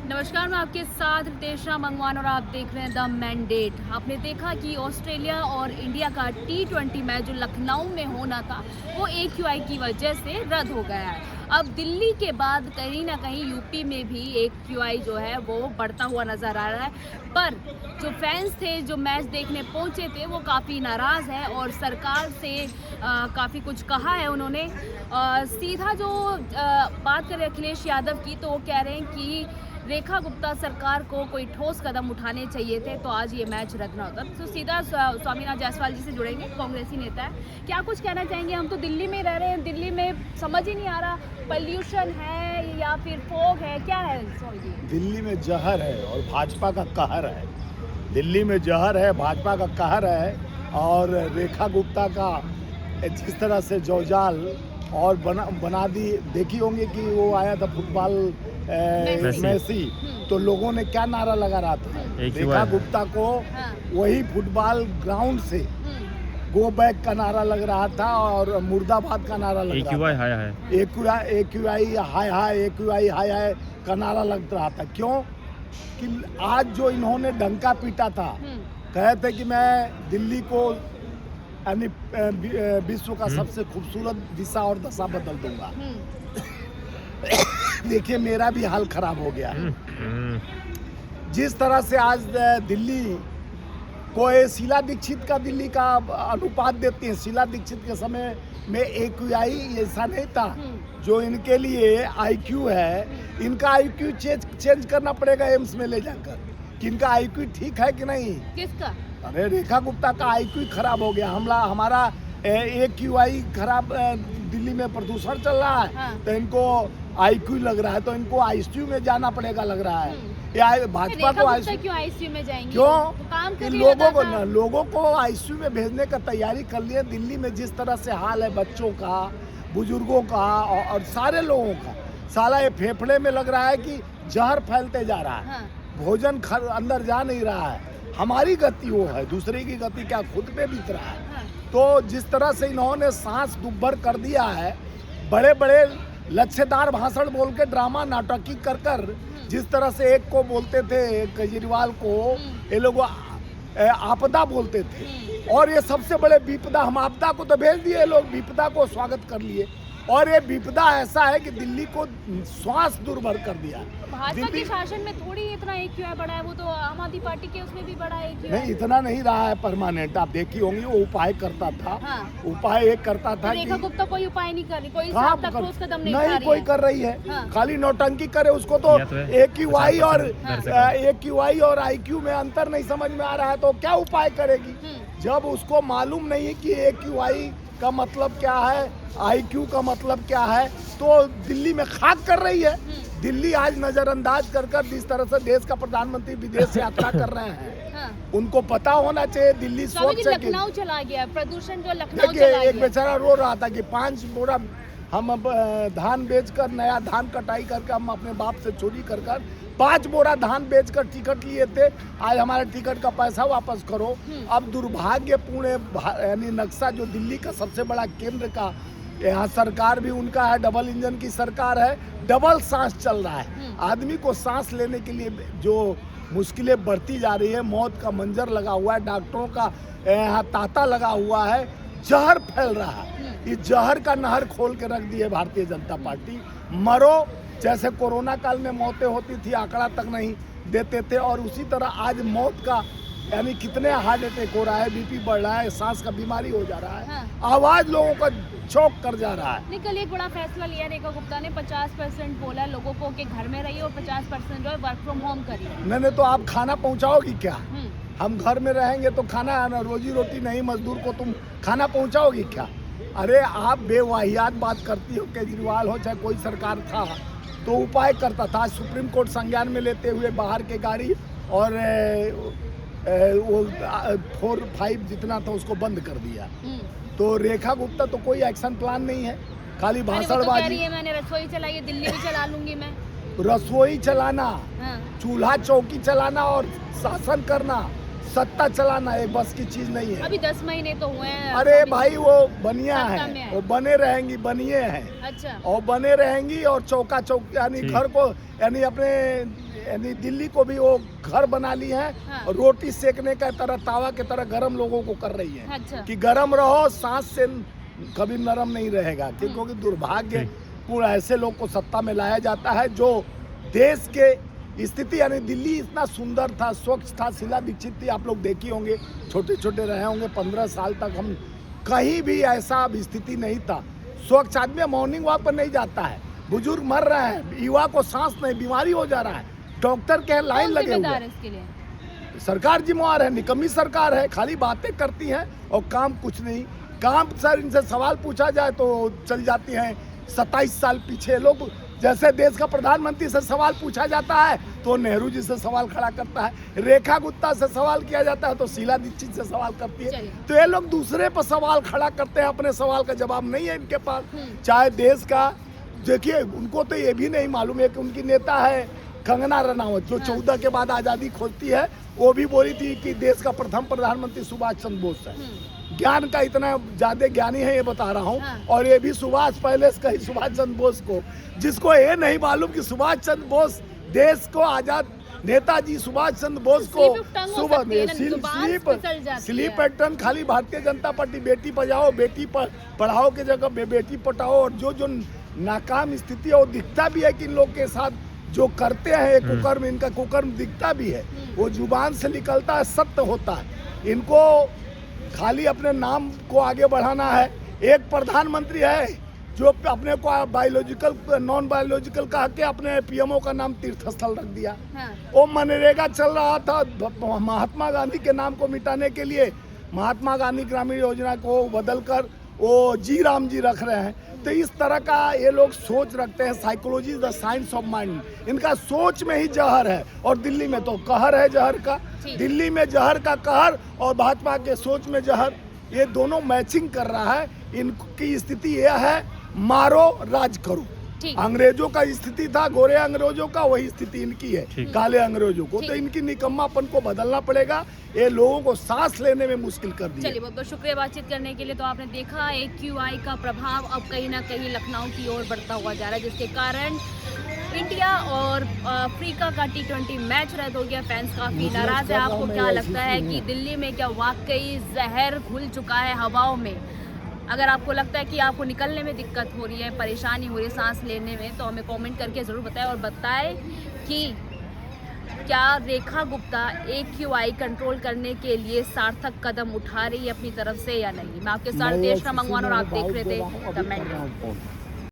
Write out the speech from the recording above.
नमस्कार, मैं आपके साथ रितेशा मंगवान और आप देख रहे हैं द मैंडेट। आपने देखा कि ऑस्ट्रेलिया और इंडिया का T20 मैच जो लखनऊ में होना था वो AQI की वजह से रद्द हो गया है। अब दिल्ली के बाद कहीं ना कहीं यूपी में भी AQI जो है वो बढ़ता हुआ नज़र आ रहा है, पर जो फैंस थे जो मैच देखने पहुंचे थे वो काफ़ी नाराज़ है और सरकार से काफ़ी कुछ कहा है उन्होंने। सीधा जो बात करें अखिलेश यादव की, तो वो कह रहे हैं कि रेखा गुप्ता सरकार को कोई ठोस कदम उठाने चाहिए थे तो आज ये मैच रद्द ना होता। तो सीधा स्वामीनाथ जायसवाल जी से जुड़ेंगे, कांग्रेसी नेता है। क्या कुछ कहना चाहेंगे? हम तो दिल्ली में रह रहे हैं, दिल्ली में समझ ही नहीं आ रहा पॉल्यूशन है या फिर फॉग है, क्या है? दिल्ली में जहर है और भाजपा का कहर है। दिल्ली में जहर है, भाजपा का कहर है। और रेखा गुप्ता का जिस तरह से जौजाल और बना दी, देखी होंगी कि वो आया था फुटबॉल मेसी, तो लोगों ने क्या नारा लगा रहा था? रेखा गुप्ता को वही फुटबॉल ग्राउंड से गो बैक का नारा लग रहा था और मुर्दाबाद का नारा लग रहा था। AQI हाय हाय का नारा लग रहा था। क्यों कि आज जो इन्होंने डंका पीटा था, कहे थे कि मैं दिल्ली को यानी विश्व का सबसे खूबसूरत दिशा और दशा बदल दूंगा। देखिए, मेरा भी हाल खराब हो गया है। जिस तरह से आज दिल्ली को शीला दीक्षित का दिल्ली का अनुपात देती है, शीला दीक्षित के समय में AQI ऐसा नहीं था जो इनके लिए IQ है। इनका IQ चेंज करना पड़ेगा एम्स में ले जाकर कि इनका IQ ठीक है कि नहीं। किसका? अरे रेखा गुप्ता का IQ खराब हो गया। हमारा AQI खराब, दिल्ली में प्रदूषण चल रहा है तो इनको IQ लग रहा है, तो इनको ICU में जाना पड़ेगा लग रहा है। या भाजपा को ICU में जाएंगे? क्यों कि लोगों को ICU में भेजने का तैयारी कर लिए। दिल्ली में जिस तरह से हाल है बच्चों का, बुजुर्गों का और सारे लोगों का, साला ये फेफड़े में लग रहा है कि जहर फैलते जा रहा है। भोजन अंदर जा नहीं रहा है। हमारी गति वो है, दूसरे की गति क्या खुद पे बीत रहा है। तो जिस तरह से इन्होंने सांस दुब्बर कर दिया है, बड़े बड़े लच्छेदार भाषण बोल के ड्रामा नाटकी कर जिस तरह से एक को बोलते थे केजरीवाल को, ये लोग आपदा बोलते थे और ये सबसे बड़े विपदा, हम आपदा को तो भेज दिए, लोग विपदा को स्वागत कर लिए। और ये विपदा ऐसा है कि दिल्ली को श्वास दुर्भर कर दिया। भाजपा के शासन में थोड़ी इतना AQI बढ़ा है, वो तो आम आदमी पार्टी के उसमें भी बढ़ा है AQI। नहीं, इतना नहीं रहा है परमानेंट। आप देखी होंगी वो उपाय करता था। उपाय एक करता था। रेखा गुप्ता कोई उपाय नहीं कर रही, कोई ठोस कदम नहीं कोई कर रही है। खाली नौटंकी करे। उसको तो AQI और IQ में अंतर नहीं समझ में आ रहा है तो क्या उपाय करेगी? जब उसको मालूम नहीं है कि AQI का मतलब क्या है, IQ का मतलब क्या है, तो दिल्ली में खाक कर रही है। दिल्ली आज नजरअंदाज कर जिस तरह से देश का प्रधानमंत्री विदेश यात्रा कर रहे हैं, उनको पता होना चाहिए। दिल्ली स्वच्छ है। लखनऊ चला गया, प्रदूषण जो लखनऊ चला गया। एक बेचारा रो रहा था कि 5 बोरा हम अब धान बेचकर, नया धान कटाई करके हम अपने बाप से चोरी कर 5 बोरा धान बेचकर टिकट लिए थे। आज हमारे टिकट का पैसा वापस करो। अब दुर्भाग्यपूर्ण यानी नक्शा जो दिल्ली का सबसे बड़ा केंद्र का, यहाँ सरकार भी उनका है, डबल इंजन की सरकार है, डबल सांस चल रहा है। आदमी को सांस लेने के लिए जो मुश्किलें बढ़ती जा रही है, मौत का मंजर लगा हुआ है, डॉक्टरों का यहाँ तांता लगा हुआ है, जहर फैल रहा है। इस जहर का नहर खोल के रख दी है भारतीय जनता पार्टी। मरो, जैसे कोरोना काल में मौतें होती थी आंकड़ा तक नहीं देते थे, और उसी तरह आज मौत का यानी कितने हार्ट अटैक हो रहा है, BP बढ़ रहा है, सांस का बीमारी हो जा रहा है। आवाज लोगों का चौक कर जा रहा है। कल एक बड़ा फैसला लिया रेखा गुप्ता ने, 50% बोला लोगों को कि घर में रहिए और 50% जो है वर्क फ्रॉम होम करिए। नहीं तो आप खाना पहुंचाओगी क्या? हम घर में रहेंगे तो खाना, रोजी रोटी नहीं, मजदूर को तुम खाना पहुंचाओगी क्या? अरे आप बेवाहियात बात करती हो। केजरीवाल हो चाहे कोई सरकार था तो उपाय करता था। सुप्रीम कोर्ट संज्ञान में लेते हुए बाहर के गाड़ी और वो 4-5 जितना था उसको बंद कर दिया। तो रेखा गुप्ता तो कोई एक्शन प्लान नहीं है, खाली भाषणबाजी। मैंने रसोई चलाई है, दिल्ली भी चला लूंगी मैं। रसोई चलाना, चूल्हा चौकी चलाना और शासन करना सत्ता चलाना एक बस की चीज नहीं है। अभी 10 महीने तो हुए हैं। अरे भाई वो बनिया सत्ता में है, है। वो बने रहेंगी, बनिए हैं अच्छा। और बने रहेंगी। और चौका चौक यानी ठीक। घर को यानी अपने यानी दिल्ली को भी वो घर बना ली है। हाँ। और रोटी सेकने का तरह तावा के तरह गरम लोगों को कर रही है अच्छा। कि गरम रहो, सांस से कभी नरम नहीं रहेगा। क्योंकि दुर्भाग्य पूर्ण ऐसे लोग को सत्ता में लाया जाता है जो देश के स्थिति यानी दिल्ली इतना सुंदर था, स्वच्छ था, शीला दीक्षित थी, आप लोग देखी होंगे, छोटे छोटे रहे होंगे, 15 साल तक हम कहीं भी ऐसा स्थिति नहीं था। स्वच्छ आदमी मॉर्निंग वॉक पर नहीं जाता है, बुजुर्ग मर रहे हैं, युवा को सांस नहीं, बीमारी हो जा रहा है, डॉक्टर के लाइन कौन लगे हुए जिम्मेदार हैं। है इसके लिए? सरकार जिम्मेवार है, निकम्मी सरकार है, खाली बातें करती हैं और काम कुछ नहीं। काम सर इनसे सवाल पूछा जाए तो चल जाती हैं 27 साल पीछे। लोग जैसे देश का प्रधानमंत्री से सवाल पूछा जाता है तो नेहरू जी से सवाल खड़ा करता है, रेखा गुप्ता से सवाल किया जाता है तो शीला दीक्षित से सवाल करती है। चलिए। तो ये लोग दूसरे पर सवाल खड़ा करते हैं, अपने सवाल का जवाब नहीं है इनके पास। चाहे देश का देखिए, उनको तो ये भी नहीं मालूम है कि उनकी नेता है कंगना रनावत, जो 14 के बाद आज़ादी खोजती है, वो भी बोली थी कि देश का प्रथम प्रधानमंत्री सुभाष चंद्र बोस है। ज्ञान का इतना ज्यादा ज्ञानी है ये बता रहा हूँ। हाँ। और ये भी सुभाष पहले से कही सुभाष चंद्र बोस को, जिसको ये नहीं मालूम कि सुभाष चंद्र बोस देश को आजाद नेताजी सुभाष चंद्र बोस को स्लीप ऑफ टंग हो सकती है ना, जुबान फिसल जाती स्लीप है। पैटर्न खाली भारतीय जनता पार्टी बेटी बचाओ बेटी पढ़ाओ के जगह बेटी पढ़ाओ। और जो नाकाम स्थिति है वो दिखता भी है कि इन लोग के साथ जो करते हैं कुकर्म, इनका कुकर्म दिखता भी है, वो जुबान से निकलता है, सत्य होता है। इनको खाली अपने नाम को आगे बढ़ाना है। एक प्रधानमंत्री है जो अपने को बायोलॉजिकल नॉन बायोलॉजिकल कहा के अपने पीएमओ का नाम तीर्थ स्थल रख दिया। हाँ। वो मनरेगा चल रहा था महात्मा गांधी के नाम को मिटाने के लिए, महात्मा गांधी ग्रामीण योजना को बदलकर वो जी राम जी रख रहे हैं। तो इस तरह का ये लोग सोच रखते हैं। Psychology the science of mind, इनका सोच में ही जहर है। और दिल्ली में तो कहर है जहर का, दिल्ली में जहर का कहर और भाजपा के सोच में जहर, ये दोनों मैचिंग कर रहा है। इनकी स्थिति यह है, मारो राज करो। ठीक। अंग्रेजों का स्थिति था, गोरे अंग्रेजों का, वही स्थिति इनकी है, काले अंग्रेजों को। ठीक। तो इनकी निकम्मापन को बदलना पड़ेगा, ये लोगों को सांस लेने में मुश्किल कर दिया। चलिए, बहुत बहुत शुक्रिया बातचीत करने के लिए। तो आपने देखा AQI का प्रभाव अब कहीं ना कहीं लखनऊ की ओर बढ़ता हुआ जा रहा है, जिसके कारण इंडिया और अफ्रीका का T20 मैच रद्द हो गया। फैंस काफी नाराज है। आपको क्या लगता है कि दिल्ली में क्या वाकई जहर घुल चुका है हवाओं में? अगर आपको लगता है कि आपको निकलने में दिक्कत हो रही है, परेशानी हो रही है सांस लेने में, तो हमें कमेंट करके ज़रूर बताएं। और बताएं कि क्या रेखा गुप्ता AQI कंट्रोल करने के लिए सार्थक कदम उठा रही है अपनी तरफ से या नहीं। मैं आपके साथ देश का मंगवान और आप देख रहे थे द मैंडेट।